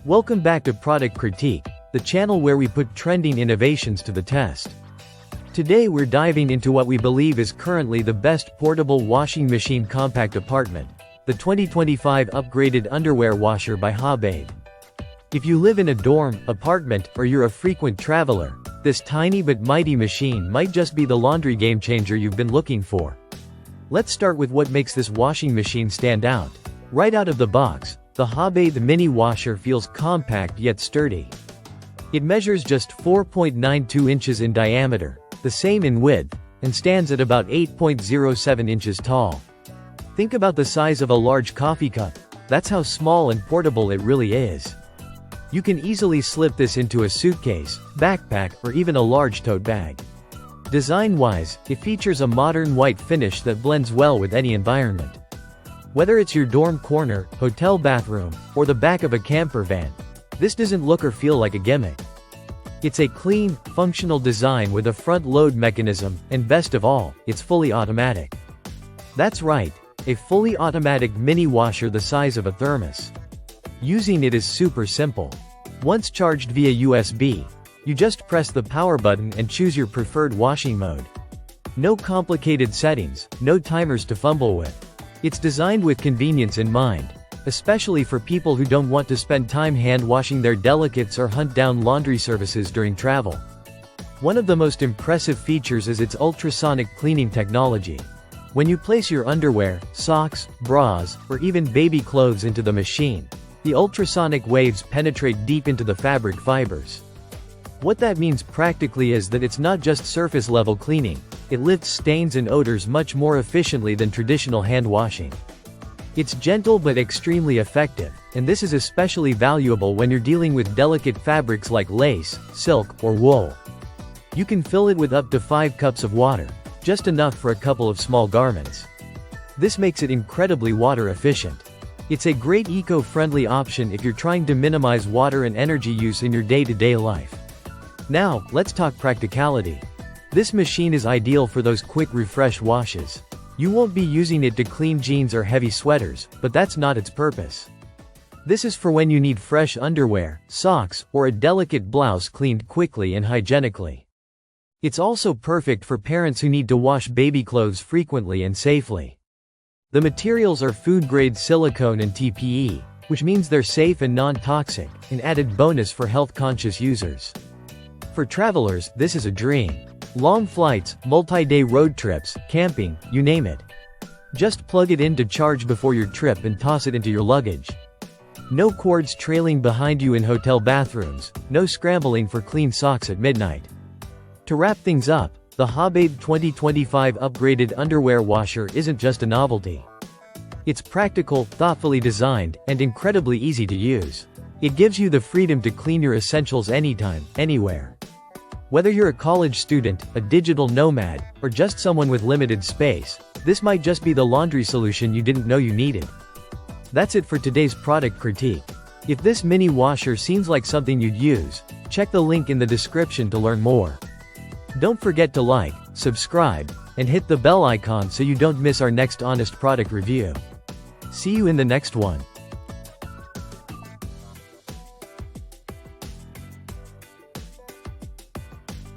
Welcome back to Product Critique, the channel where we put trending innovations to the test. Today we're diving into what we believe is currently the best portable washing machine compact apartment, the 2025 upgraded underwear washer by hawbath. If you live in a dorm, apartment, or you're a frequent traveler, this tiny but mighty machine might just be the laundry game changer you've been looking for. Let's start with what makes this washing machine stand out. Right out of the box, the hawbath mini washer feels compact yet sturdy. It measures just 4.92 inches in diameter, the same in width, and stands at about 8.07 inches tall. Think about the size of a large coffee cup. That's how small and portable it really is. You can easily slip this into a suitcase, backpack, or even a large tote bag. Design-wise, it features a modern white finish that blends well with any environment. Whether it's your dorm corner, hotel bathroom, or the back of a camper van, this doesn't look or feel like a gimmick. It's a clean, functional design with a front-load mechanism, and best of all, it's fully automatic. That's right, a fully automatic mini washer the size of a thermos. Using it is super simple. Once charged via USB, you just press the power button and choose your preferred washing mode. No complicated settings, no timers to fumble with. It's designed with convenience in mind, especially for people who don't want to spend time hand-washing their delicates or hunt down laundry services during travel. One of the most impressive features is its ultrasonic cleaning technology. When you place your underwear, socks, bras, or even baby clothes into the machine, the ultrasonic waves penetrate deep into the fabric fibers. What that means practically is that it's not just surface-level cleaning, it lifts stains and odors much more efficiently than traditional hand washing. It's gentle but extremely effective, and this is especially valuable when you're dealing with delicate fabrics like lace, silk, or wool. You can fill it with up to 5 cups of water, just enough for a couple of small garments. This makes it incredibly water efficient. It's a great eco-friendly option if you're trying to minimize water and energy use in your day-to-day life. Now, let's talk practicality. This machine is ideal for those quick refresh washes. You won't be using it to clean jeans or heavy sweaters, but that's not its purpose. This is for when you need fresh underwear, socks, or a delicate blouse cleaned quickly and hygienically. It's also perfect for parents who need to wash baby clothes frequently and safely. The materials are food-grade silicone and TPE, which means they're safe and non-toxic, an added bonus for health-conscious users. For travelers, this is a dream. Long flights, multi-day road trips, camping, you name it. Just plug it in to charge before your trip and toss it into your luggage. No cords trailing behind you in hotel bathrooms, no scrambling for clean socks at midnight. To wrap things up, the hawbath 2025 upgraded underwear washer isn't just a novelty. It's practical, thoughtfully designed, and incredibly easy to use. It gives you the freedom to clean your essentials anytime, anywhere. Whether you're a college student, a digital nomad, or just someone with limited space, this might just be the laundry solution you didn't know you needed. That's it for today's product critique. If this mini washer seems like something you'd use, check the link in the description to learn more. Don't forget to like, subscribe, and hit the bell icon so you don't miss our next honest product review. See you in the next one.